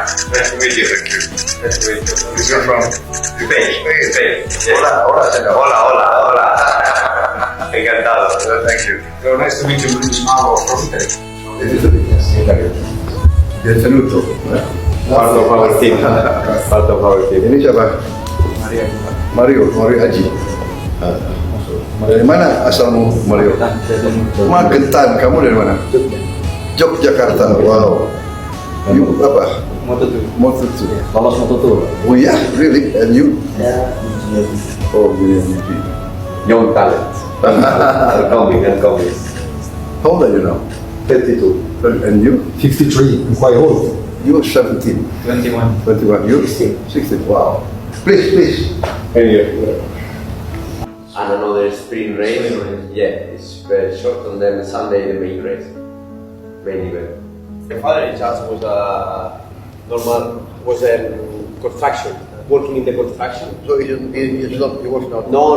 Nice to meet you. Thank you. Nice to meet you. You're from Spain. Spain. Yes. Hola, hola, señor. Hola, hola, hola. Encantado. Thank you. So nice to meet you, Luis Mauro from Italy. Yes, Benvenuto. Part of our team. Part of our team. Ini siapa? Mario Haji. Dari mana asalmu, Mario? Magetan. Kamu dari mana? Yogyakarta. Wow. You apa? Moto2. Lolos Moto2. Oh yeah, really? And you? Ya, Oh, GP. Young talent. Coming. How old are you now? 32. And you? 53. I'm quite old. You are 17. 21. 21. You? 16. Wow. Please. And another sprint race. Yeah, it's very short, and then Sunday the main race, main event. My father in charge was construction, working in the construction. So you work now? No.